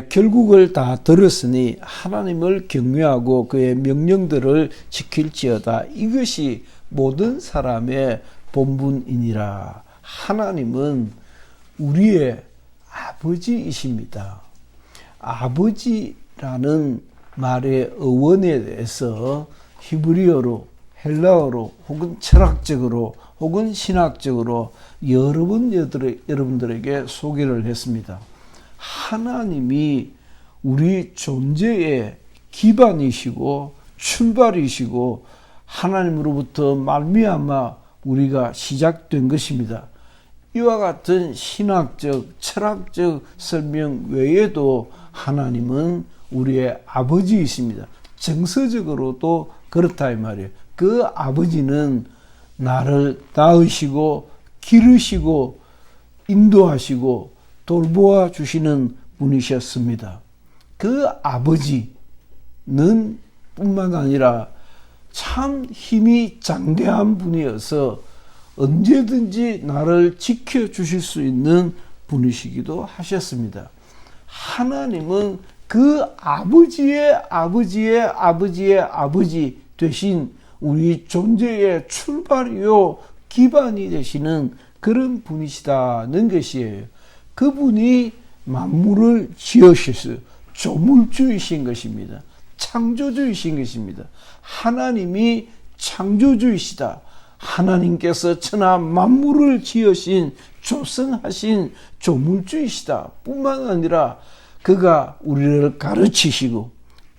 결국을 다 들었으니 하나님을 경외하고 그의 명령들을 지킬지어다. 이것이 모든 사람의 본분이니라. 하나님은 우리의 아버지이십니다. 아버지라는 말의 어원에 대해서 히브리어로, 헬라어로, 혹은 철학적으로, 혹은 신학적으로 여러 번 여러분들에게 소개를 했습니다. 하나님이 우리 존재의 기반이시고 출발이시고 하나님으로부터 말미암아 우리가 시작된 것입니다. 이와 같은 신학적, 철학적 설명 외에도 하나님은 우리의 아버지이십니다. 정서적으로도 그렇다 이 말이에요. 그 아버지는 나를 낳으시고 기르시고 인도하시고 돌보아 주시는 분이셨습니다. 그 아버지는 뿐만 아니라 참 힘이 장대한 분이어서 언제든지 나를 지켜주실 수 있는 분이시기도 하셨습니다. 하나님은 그 아버지의 아버지의 아버지의 아버지 되신 우리 존재의 출발이요 기반이 되시는 그런 분이시다는 것이에요. 그분이 만물을 지으셨어요. 조물주이신 것입니다. 창조주이신 것입니다. 하나님이 창조주이시다. 하나님께서 천하 만물을 지으신 조성하신 조물주이시다. 뿐만 아니라 그가 우리를 가르치시고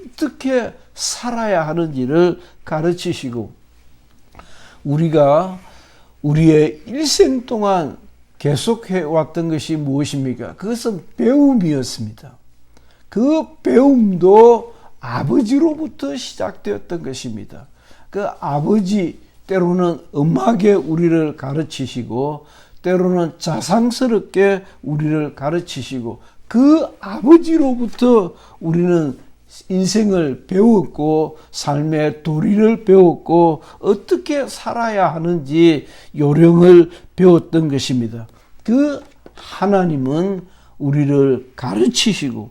어떻게 살아야 하는지를 가르치시고 우리가 우리의 일생 동안 계속해 왔던 것이 무엇입니까? 그것은 배움이었습니다. 그 배움도 아버지로부터 시작되었던 것입니다. 그 아버지 때로는 엄하게 우리를 가르치시고 때로는 자상스럽게 우리를 가르치시고 그 아버지로부터 우리는 인생을 배웠고 삶의 도리를 배웠고 어떻게 살아야 하는지 요령을 배웠던 것입니다. 그 하나님은 우리를 가르치시고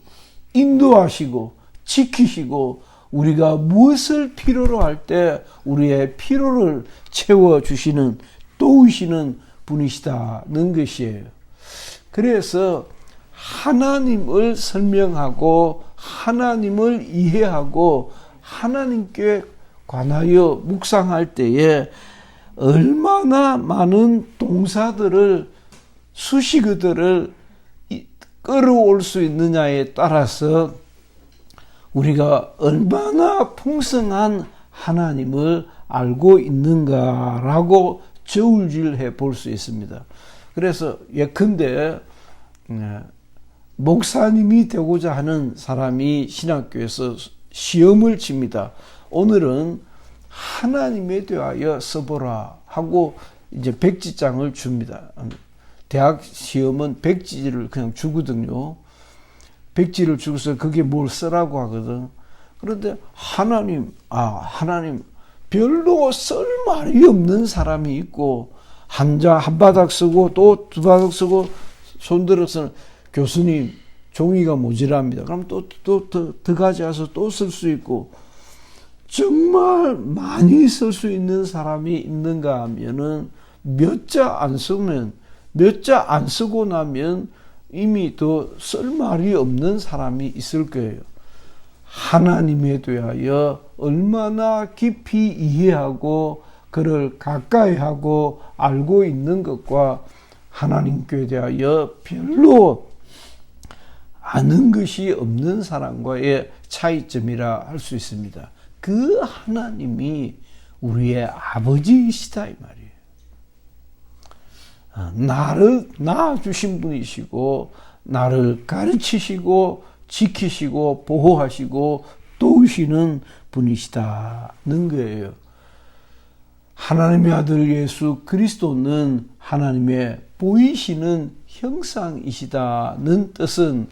인도하시고 지키시고 우리가 무엇을 필요로 할 때 우리의 필요를 채워주시는 도우시는 분이시다는 것이에요. 그래서 하나님을 설명하고 하나님을 이해하고 하나님께 관하여 묵상할 때에 얼마나 많은 동사들을 수식어들을 끌어올 수 있느냐에 따라서 우리가 얼마나 풍성한 하나님을 알고 있는가라고 저울질해 볼 수 있습니다. 그래서 예컨대 목사님이 되고자 하는 사람이 신학교에서 시험을 칩니다. 오늘은 하나님에 대하여 써보라 하고 이제 백지장을 줍니다. 대학 시험은 백지를 그냥 주거든요. 백지를 주고서 그게 뭘 쓰라고 하거든. 그런데 하나님 별로 쓸 말이 없는 사람이 있고 한 바닥 쓰고 또 두 바닥 쓰고 손들어서는 교수님 종이가 모자랍니다. 그럼 또 더 가져와서 또 쓸 수 있고 정말 많이 쓸 수 있는 사람이 있는가 하면은 몇 자 안 쓰고 나면 이미 더 쓸 말이 없는 사람이 있을 거예요. 하나님에 대하여 얼마나 깊이 이해하고 그를 가까이 하고 알고 있는 것과 하나님께 대하여 별로 아는 것이 없는 사람과의 차이점이라 할 수 있습니다. 그 하나님이 우리의 아버지이시다 이 말이에요. 나를 낳아주신 분이시고 나를 가르치시고 지키시고 보호하시고 도우시는 분이시다는 거예요. 하나님의 아들 예수 그리스도는 하나님의 보이시는 형상이시다는 뜻은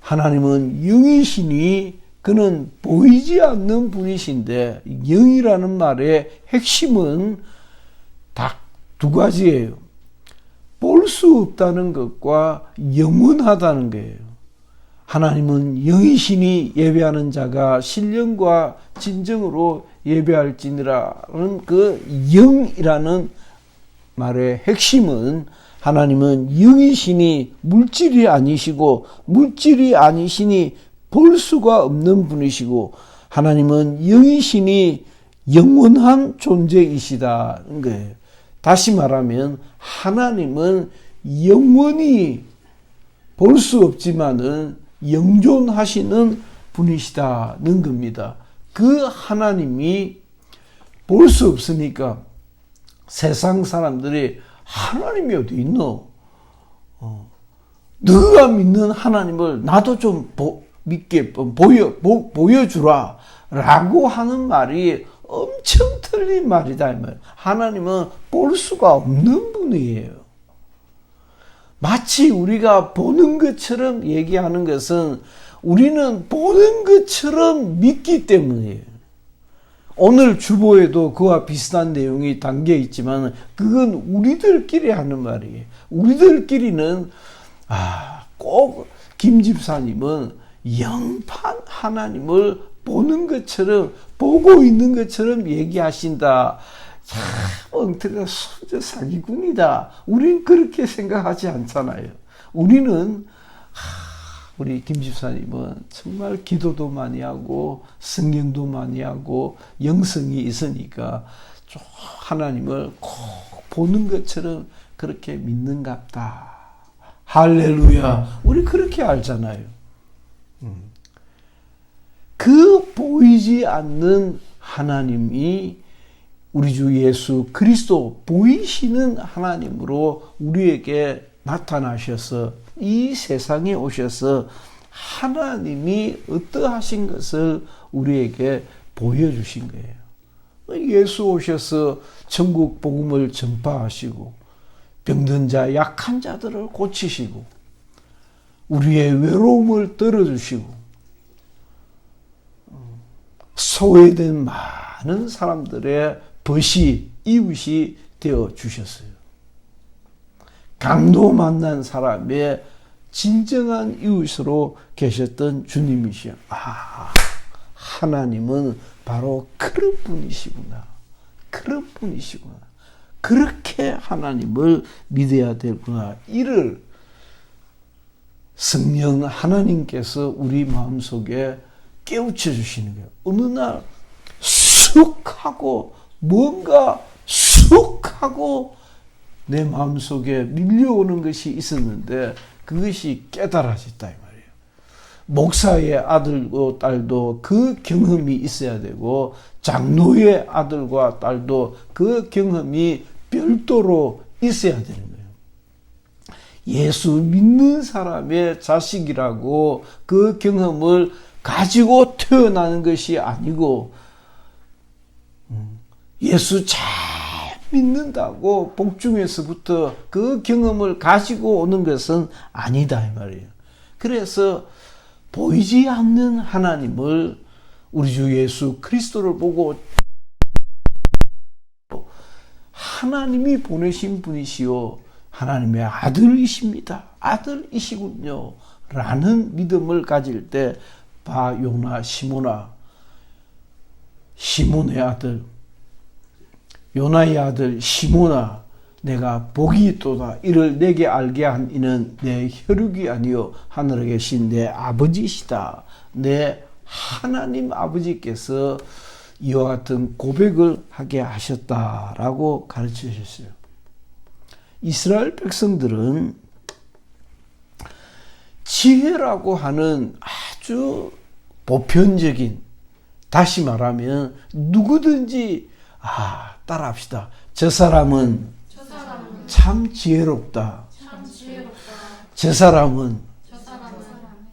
하나님은 영이시니 그는 보이지 않는 분이신데 영이라는 말의 핵심은 딱 두 가지예요. 볼 수 없다는 것과 영원하다는 거예요. 하나님은 영이시니 예배하는 자가 신령과 진정으로 예배할지니라는 그 영이라는 말의 핵심은 하나님은 영이시니 물질이 아니시고 물질이 아니시니 볼 수가 없는 분이시고 하나님은 영이시니 영원한 존재이시다는 거예요. 다시 말하면 하나님은 영원히 볼 수 없지만은 영존하시는 분이시다는 겁니다. 그 하나님이 볼 수 없으니까 세상 사람들이 하나님이 어디 있노? 너가 믿는 하나님을 나도 좀 믿게 보여주라 라고 하는 말이 엄청 틀린 말이다. 하나님은 볼 수가 없는 분이에요. 마치 우리가 보는 것처럼 얘기하는 것은 우리는 보는 것처럼 믿기 때문이에요. 오늘 주보에도 그와 비슷한 내용이 담겨 있지만 그건 우리들끼리 하는 말이에요. 우리들끼리는 꼭 김 집사님은 영판 하나님을 보는 것처럼 보고 있는 것처럼 얘기하신다. 참 엉터리가 사기꾼이다. 우리는 그렇게 생각하지 않잖아요. 우리는 우리 김 집사님은 정말 기도도 많이 하고 성경도 많이 하고 영성이 있으니까 하나님을 꼭 보는 것처럼 그렇게 믿는갑다. 할렐루야. 우리 그렇게 알잖아요. 그 보이지 않는 하나님이 우리 주 예수 그리스도 보이시는 하나님으로 우리에게 나타나셔서 이 세상에 오셔서 하나님이 어떠하신 것을 우리에게 보여주신 거예요. 예수 오셔서 천국 복음을 전파하시고 병든 자 약한 자들을 고치시고 우리의 외로움을 떨어주시고 소외된 많은 사람들의 벗이 이웃이 되어 주셨어요. 강도 만난 사람의 진정한 이웃으로 계셨던 주님이시여. 하나님은 바로 그런 분이시구나. 그런 분이시구나. 그렇게 하나님을 믿어야 되구나. 이를 성령 하나님께서 우리 마음속에 깨우쳐 주시는 거예요. 어느 날 쑥 하고 뭔가 쑥 하고 내 마음속에 밀려오는 것이 있었는데 그것이 깨달아졌다 이 말이에요. 목사의 아들과 딸도 그 경험이 있어야 되고 장로의 아들과 딸도 그 경험이 별도로 있어야 되는 거예요. 예수 믿는 사람의 자식이라고 그 경험을 가지고 태어나는 것이 아니고 예수 잘 믿는다고 복중에서부터 그 경험을 가지고 오는 것은 아니다 이 말이에요. 그래서 보이지 않는 하나님을 우리 주 예수 그리스도를 보고 하나님이 보내신 분이시요 하나님의 아들이십니다. 아들이시군요. 라는 믿음을 가질 때 바요나 시몬의 아들 요나의 아들 시몬아 내가 복이 있도다. 이를 내게 알게 한 이는 내 혈육이 아니요 하늘에 계신 내 아버지시다. 내 하나님 아버지께서 이와 같은 고백을 하게 하셨다라고 가르치셨어요. 이스라엘 백성들은 지혜라고 하는 아주 보편적인, 다시 말하면 누구든지 따라합시다. 저 사람은 참 지혜롭다. 저 사람은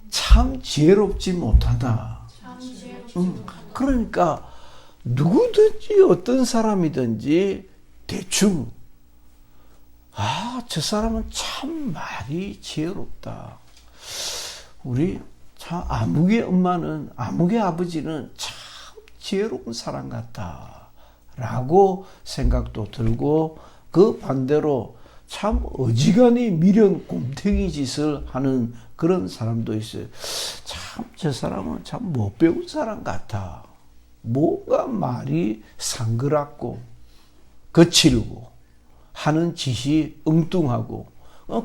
참 지혜롭지 못하다. 그러니까 누구든지 어떤 사람이든지 대충 저 사람은 참 많이 지혜롭다. 우리 참 아무개 엄마는, 아무개 아버지는 참 지혜로운 사람 같다 라고 생각도 들고, 그 반대로 참 어지간히 미련 곰탱이 짓을 하는 그런 사람도 있어요. 참 저 사람은 참 못 배운 사람 같아. 뭔가 말이 상그랗고 거칠고 하는 짓이 엉뚱하고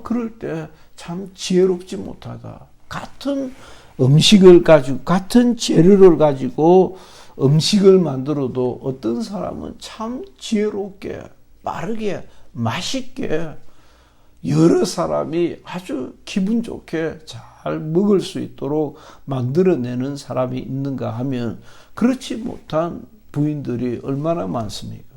그럴 때 참 지혜롭지 못하다. 같은 음식을 가지고 같은 재료를 가지고 음식을 만들어도 어떤 사람은 참 지혜롭게 빠르게 맛있게 여러 사람이 아주 기분 좋게 잘 먹을 수 있도록 만들어내는 사람이 있는가 하면 그렇지 못한 부인들이 얼마나 많습니까?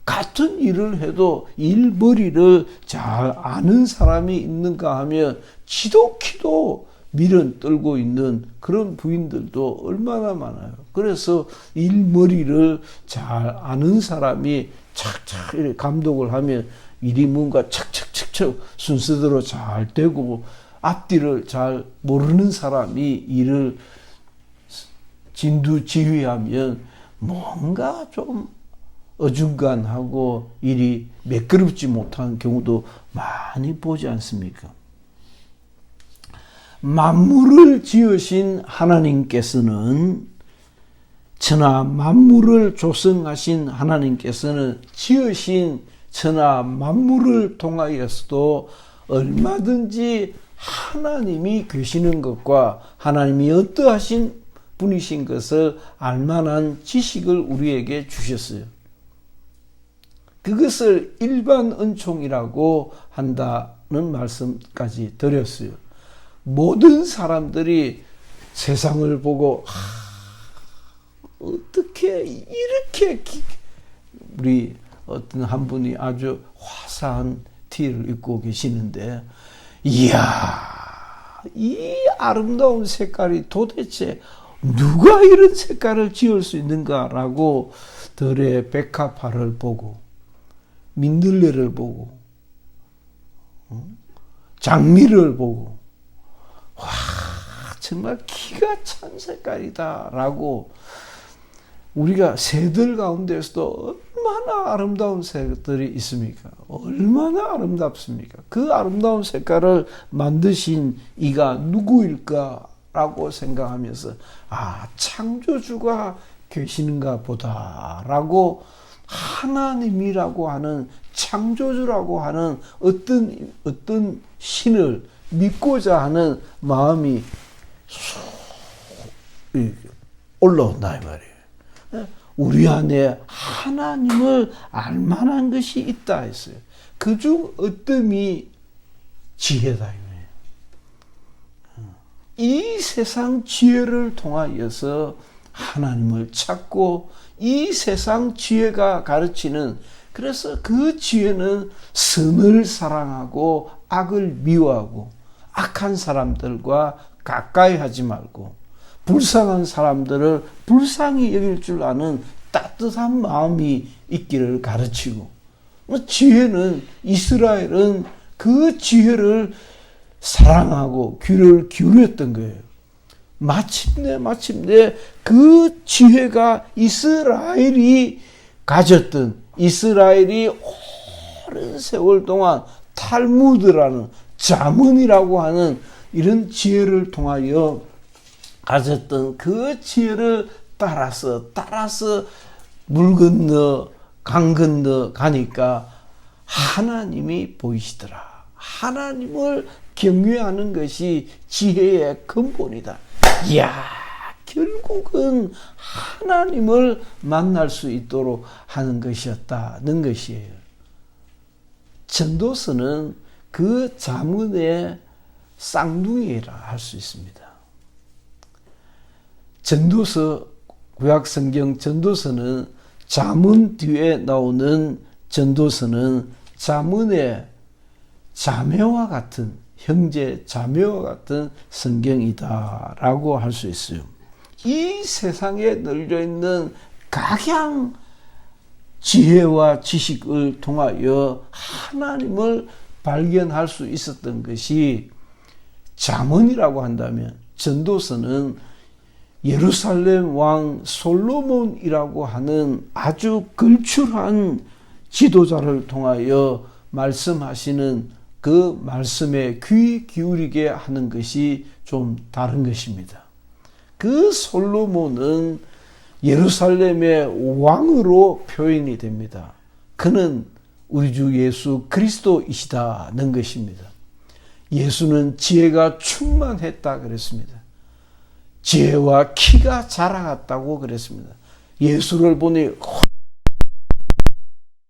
같은 일을 해도 일머리를 잘 아는 사람이 있는가 하면 지독히도 미련 떨고 있는 그런 부인들도 얼마나 많아요. 그래서 일머리를 잘 아는 사람이 착착 이렇게 감독을 하면 일이 뭔가 착착착착 순서대로 잘 되고 앞뒤를 잘 모르는 사람이 일을 진두지휘하면 뭔가 좀 어중간하고 일이 매끄럽지 못한 경우도 많이 보지 않습니까? 만물을 지으신 하나님께서는 천하 만물을 조성하신 하나님께서는 지으신 천하 만물을 통하여서도 얼마든지 하나님이 계시는 것과 하나님이 어떠하신 분이신 것을 알만한 지식을 우리에게 주셨어요. 그것을 일반 은총이라고 한다는 말씀까지 드렸어요. 모든 사람들이 세상을 보고 어떻게 이렇게 우리 어떤 한 분이 아주 화사한 티를 입고 계시는데 이야 이 아름다운 색깔이 도대체 누가 이런 색깔을 지을 수 있는가라고 들의 백합화를 보고 민들레를 보고 장미를 보고 와 정말 기가 찬 색깔이다라고 우리가 새들 가운데서도 얼마나 아름다운 새들이 있습니까? 얼마나 아름답습니까? 그 아름다운 색깔을 만드신 이가 누구일까라고 생각하면서 창조주가 계시는가 보다라고 하나님이라고 하는 창조주라고 하는 어떤 신을 믿고자 하는 마음이 올라온다 이 말이에요. 우리 안에 하나님을 알만한 것이 있다 했어요. 그중 어떤 지혜다 이 말이에요. 이 세상 지혜를 통하여서 하나님을 찾고 이 세상 지혜가 가르치는 그래서 그 지혜는 선을 사랑하고 악을 미워하고 악한 사람들과 가까이 하지 말고 불쌍한 사람들을 불쌍히 여길 줄 아는 따뜻한 마음이 있기를 가르치고 지혜는 이스라엘은 그 지혜를 사랑하고 귀를 기울였던 거예요. 마침내 그 지혜가 이스라엘이 가졌던 이스라엘이 오랜 세월 동안 탈무드라는 자문이라고 하는 이런 지혜를 통하여 가졌던 그 지혜를 따라서 물 건너 강 건너 가니까 하나님이 보이시더라. 하나님을 경외하는 것이 지혜의 근본이다. 이야, 결국은 하나님을 만날 수 있도록 하는 것이었다는 것이에요. 전도서는 그 자문의 쌍둥이라 할 수 있습니다. 전도서, 구약성경 전도서는 자문 뒤에 나오는 전도서는 자문의 자매와 같은 형제 자매와 같은 성경이다라고 할 수 있어요. 이 세상에 널려 있는 각양 지혜와 지식을 통하여 하나님을 발견할 수 있었던 것이 잠언이라고 한다면 전도서는 예루살렘 왕 솔로몬이라고 하는 아주 걸출한 지도자를 통하여 말씀하시는 그 말씀에 귀 기울이게 하는 것이 좀 다른 것입니다. 그 솔로몬은 예루살렘의 왕으로 표현이 됩니다. 그는 우리 주 예수 그리스도이시다는 것입니다. 예수는 지혜가 충만했다 그랬습니다. 지혜와 키가 자라갔다고 그랬습니다. 예수를 보니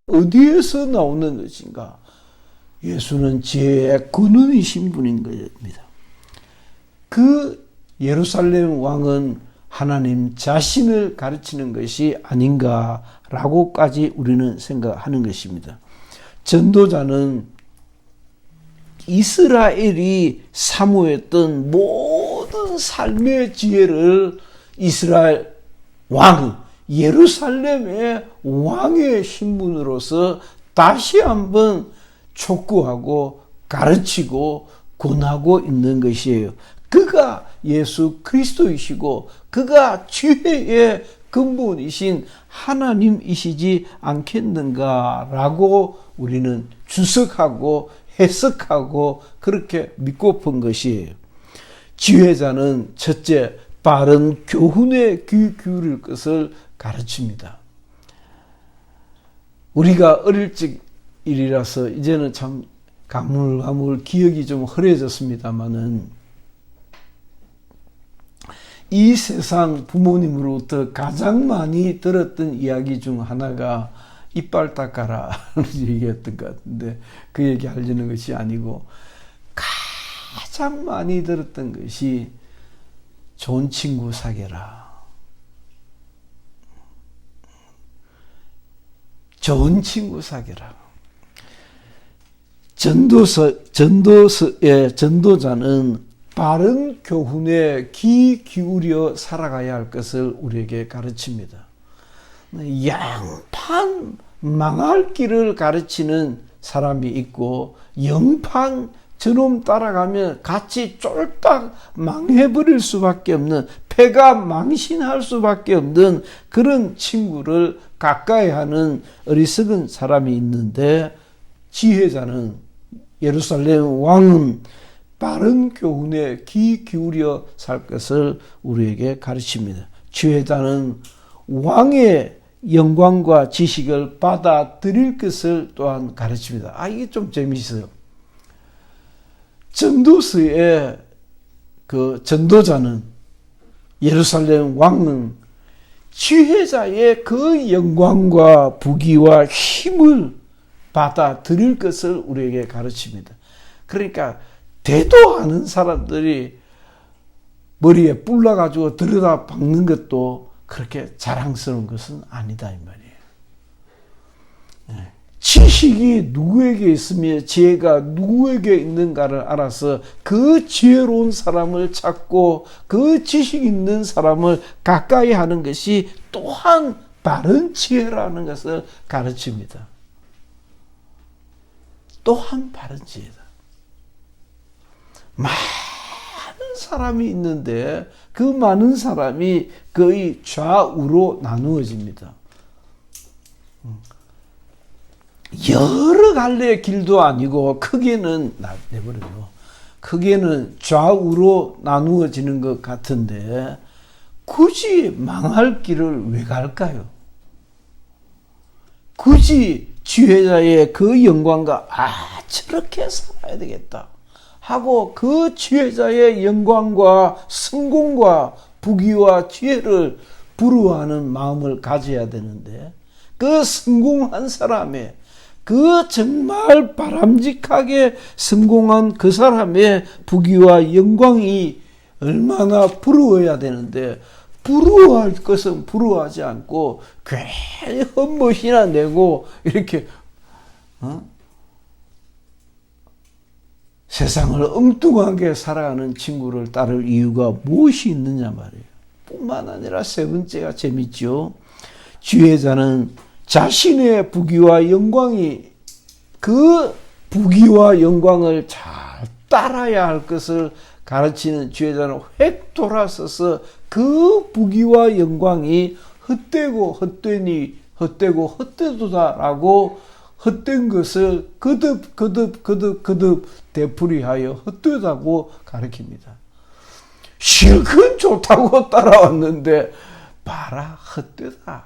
어디에서 나오는 것인가? 예수는 지혜의 근원이신 분인 것입니다. 그 예루살렘 왕은 하나님 자신을 가르치는 것이 아닌가라고까지 우리는 생각하는 것입니다. 전도자는 이스라엘이 사모했던 모든 삶의 지혜를 이스라엘 왕, 예루살렘의 왕의 신분으로서 다시 한번 촉구하고 가르치고 권하고 있는 것이에요. 그가 예수 그리스도이시고 그가 지혜의 근본이신 하나님이시지 않겠는가라고 우리는 주석하고 해석하고 그렇게 믿고 본 것이에요. 지혜자는 첫째, 바른 교훈에 귀 기울일 것을 가르칩니다. 우리가 어릴 적 일이라서 이제는 참 가물가물 기억이 좀 흐려졌습니다마는 이 세상 부모님으로부터 가장 많이 들었던 이야기 중 하나가 이빨 닦아라 하는 얘기였던 것 같은데 그 얘기 하려는 것이 아니고 가장 많이 들었던 것이 좋은 친구 사귀라. 좋은 친구 사귀라. 전도자는 바른 교훈에 귀 기울여 살아가야 할 것을 우리에게 가르칩니다. 양판 망할 길을 가르치는 사람이 있고 영판 저놈 따라가면 같이 쫄딱 망해버릴 수밖에 없는, 패가 망신할 수밖에 없는 그런 친구를 가까이 하는 어리석은 사람이 있는데, 지혜자는 예루살렘 왕은 바른 교훈에 귀 기울여 살 것을 우리에게 가르칩니다. 지혜자는 왕의 영광과 지식을 받아들일 것을 또한 가르칩니다. 이게 좀 재미있어요. 전도서의 그 전도자는, 예루살렘 왕은 지혜자의 그 영광과 부귀와 힘을 받아들일 것을 우리에게 가르칩니다. 그러니까 대도 않은 사람들이 머리에 뿔나가지고 들여다 박는 것도 그렇게 자랑스러운 것은 아니다 이 말이에요. 지식이 누구에게 있으며 지혜가 누구에게 있는가를 알아서 그 지혜로운 사람을 찾고 그 지식 있는 사람을 가까이 하는 것이 또한 바른 지혜라는 것을 가르칩니다. 또한 바른 지혜다. 많은 사람이 있는데 그 많은 사람이 거의 좌우로 나누어집니다. 여러 갈래의 길도 아니고 크게는 내버려도 크게는 좌우로 나누어지는 것 같은데 굳이 망할 길을 왜 갈까요? 굳이 지혜자의 그 영광과 저렇게 살아야 되겠다 하고 그 지혜자의 영광과 성공과 부귀와 지혜를 부러워하는 마음을 가져야 되는데, 그 성공한 사람의, 그 정말 바람직하게 성공한 그 사람의 부귀와 영광이 얼마나 부러워야 되는데, 부러워할 것은 부러워하지 않고 괜히 헛멋이나 내고 이렇게 세상을 엉뚱하게 살아가는 친구를 따를 이유가 무엇이 있느냐 말이에요. 뿐만 아니라 세 번째가 재밌죠. 지혜자는 자신의 부귀와 영광이, 그 부귀와 영광을 잘 따라야 할 것을 가르치는 지혜자는 획 돌아서서 그 부귀와 영광이 헛되고 헛되니 헛되고 헛되도다라고 헛된 것을 거듭 되풀이하여 헛되다고 가르칩니다. 실컷 좋다고 따라왔는데 봐라 헛되다.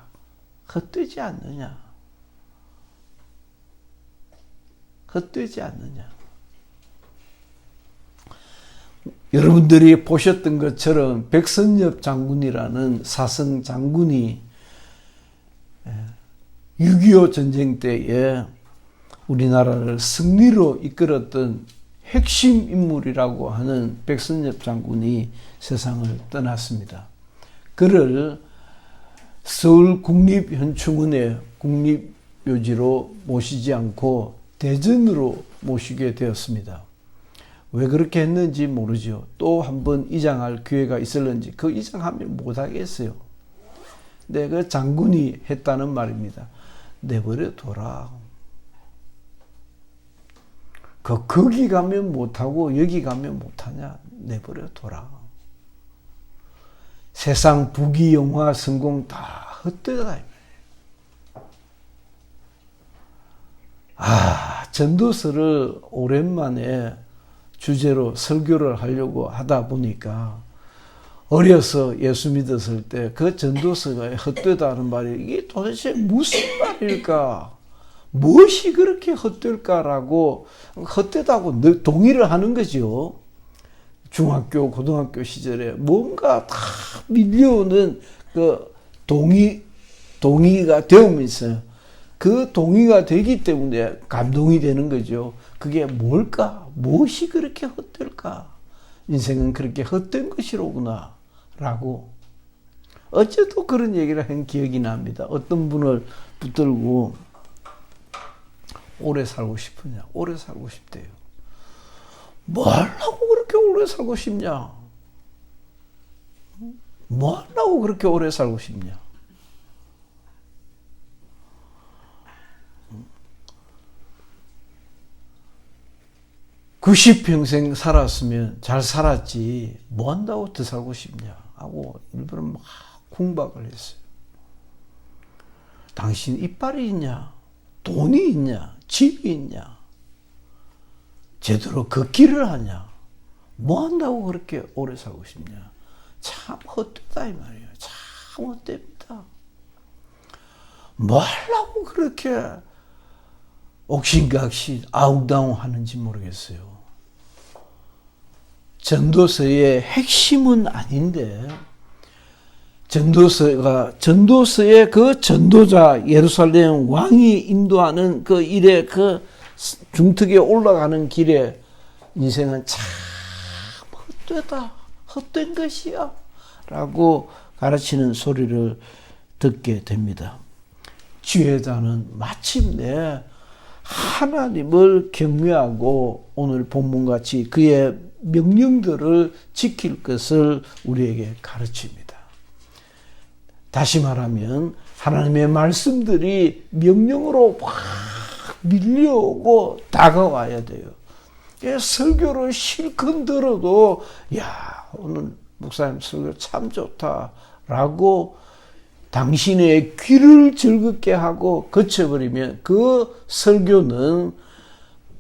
헛되지 않느냐. 헛되지 않느냐. 여러분들이 보셨던 것처럼 백선엽 장군이라는 사성 장군이 6.25 전쟁 때에 우리나라를 승리로 이끌었던 핵심 인물이라고 하는 백선엽 장군이 세상을 떠났습니다. 그를 서울 국립현충원의 국립묘지로 모시지 않고 대전으로 모시게 되었습니다. 왜 그렇게 했는지 모르죠. 또 한 번 이장할 기회가 있을는지 그 이장하면 못하겠어요. 근데 그 장군이 했다는 말입니다. 내버려 둬라. 거기 가면 못하고 여기 가면 못하냐. 내버려 둬라. 세상 부귀 영화 성공 다 헛되다. 전도서를 오랜만에 주제로 설교를 하려고 하다 보니까 어려서 예수 믿었을 때 그 전도서가 헛되다는 말이 이게 도대체 무슨 말일까? 무엇이 그렇게 헛될까라고 헛되다고 동의를 하는 거죠. 중학교, 고등학교 시절에 뭔가 다 밀려오는 그 동의가 되면서 그 동의가 되기 때문에 감동이 되는 거죠. 그게 뭘까? 무엇이 그렇게 헛될까? 인생은 그렇게 헛된 것이로구나 라고 어째도 그런 얘기를 한 기억이 납니다. 어떤 분을 붙들고 오래 살고 싶으냐? 오래 살고 싶대요. 뭐 하려고 그렇게 오래 살고 싶냐? 뭐 하려고 그렇게 오래 살고 싶냐? 90평생 살았으면 잘 살았지 뭐 한다고 더 살고 싶냐 하고 일부러 막 궁박을 했어요. 당신 이빨이 있냐? 돈이 있냐? 집이 있냐? 제대로 걷기를 하냐? 뭐 한다고 그렇게 오래 살고 싶냐? 참 헛되다 이 말이에요. 참 헛됩니다. 뭐 하려고 그렇게 옥신각신 아웅다웅 하는지 모르겠어요. 전도서의 핵심은 아닌데 전도서의 그 전도자 예루살렘 왕이 인도하는 그 일에 그 중턱에 올라가는 길에 인생은 참 헛되다. 헛된 것이야. 라고 가르치는 소리를 듣게 됩니다. 지혜자는 마침내 하나님을 경외하고 오늘 본문같이 그의 명령들을 지킬 것을 우리에게 가르칩니다. 다시 말하면 하나님의 말씀들이 명령으로 확 밀려오고 다가와야 돼요. 설교를 실컷 들어도 야 오늘 목사님 설교 참 좋다라고 당신의 귀를 즐겁게 하고 거쳐버리면 그 설교는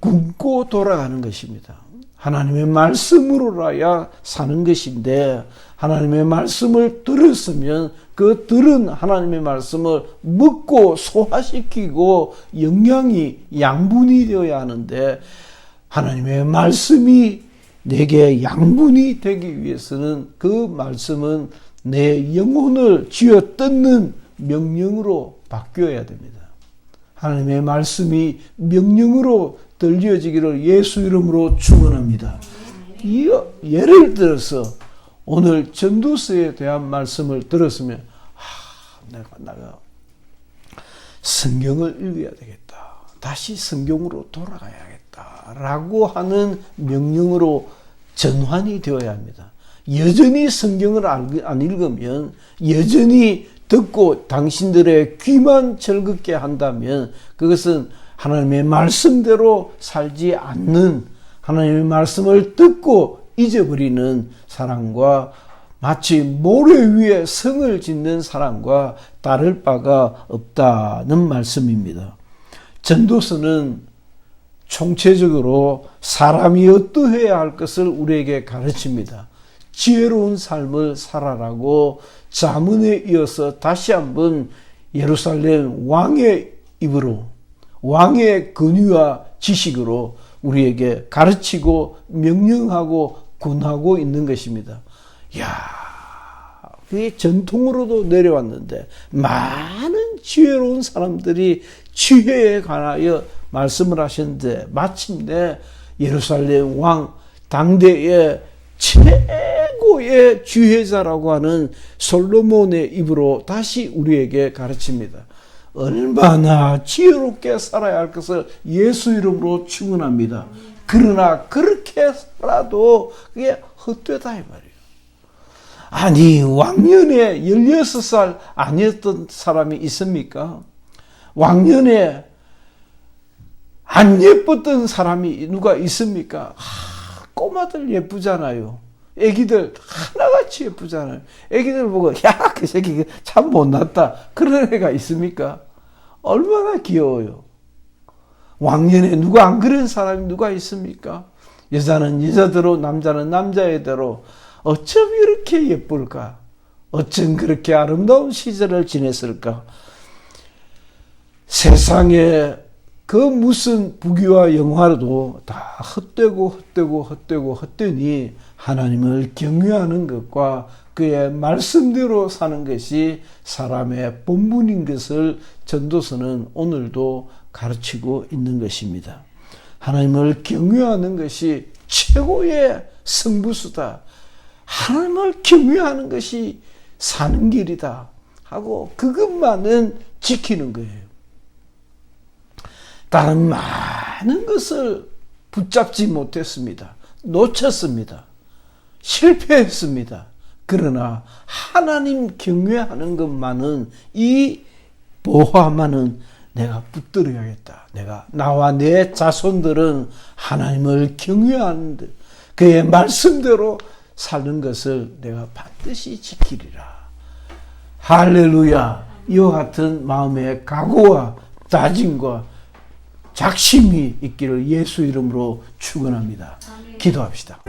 굶고 돌아가는 것입니다. 하나님의 말씀으로라야 사는 것인데 하나님의 말씀을 들었으면 그 들은 하나님의 말씀을 먹고 소화시키고 영양이 양분이 되어야 하는데 하나님의 말씀이 내게 양분이 되기 위해서는 그 말씀은 내 영혼을 쥐어 뜯는 명령으로 바뀌어야 됩니다. 하나님의 말씀이 명령으로 들려지기를 예수 이름으로 축원합니다. 예를 들어서 오늘 전도서에 대한 말씀을 들었으면 내가 성경을 읽어야 되겠다. 다시 성경으로 돌아가야겠다. 라고 하는 명령으로 전환이 되어야 합니다. 여전히 성경을 안 읽으면 여전히 듣고 당신들의 귀만 즐겁게 한다면 그것은 하나님의 말씀대로 살지 않는 하나님의 말씀을 듣고 잊어버리는 사람과 마치 모래 위에 성을 짓는 사람과 다를 바가 없다는 말씀입니다. 전도서는 총체적으로 사람이 어떠해야 할 것을 우리에게 가르칩니다. 지혜로운 삶을 살아라고 자문에 이어서 다시 한번 예루살렘 왕의 입으로, 왕의 권위와 지식으로 우리에게 가르치고 명령하고 군하고 있는 것입니다. 이야, 그게 전통으로도 내려왔는데 많은 지혜로운 사람들이 지혜에 관하여 말씀을 하셨는데 마침내 예루살렘 왕 당대의 최고의 지혜자라고 하는 솔로몬의 입으로 다시 우리에게 가르칩니다. 얼마나 지혜롭게 살아야 할 것을 예수 이름으로 축원합니다. 그러나 그렇게 살아도 그게 헛되다 이 말이에요. 아니 왕년에 16살 아니었던 사람이 있습니까? 왕년에 안 예뻤던 사람이 누가 있습니까? 꼬마들 예쁘잖아요. 애기들 하나같이 예쁘잖아요. 애기들 보고 야, 그 새끼 참 못났다 그런 애가 있습니까? 얼마나 귀여워요. 왕년에 누가 안 그런 사람이 누가 있습니까? 여자는 여자대로 남자는 남자애대로 어쩜 이렇게 예쁠까? 어쩜 그렇게 아름다운 시절을 지냈을까? 세상에 그 무슨 부귀와 영화로도 다 헛되니 하나님을 경외하는 것과 그의 말씀대로 사는 것이 사람의 본분인 것을 전도서는 오늘도 가르치고 있는 것입니다. 하나님을 경외하는 것이 최고의 승부수다. 하나님을 경외하는 것이 사는 길이다 하고 그것만은 지키는 거예요. 다른 많은 것을 붙잡지 못했습니다. 놓쳤습니다. 실패했습니다. 그러나 하나님 경외하는 것만은 이 보화만은 내가 붙들어야겠다. 나와 내 자손들은 하나님을 경외하는 듯 그의 말씀대로 사는 것을 내가 반드시 지키리라. 할렐루야. 이와 같은 마음의 각오와 다짐과 작심이 있기를 예수 이름으로 축원합니다. 기도합시다.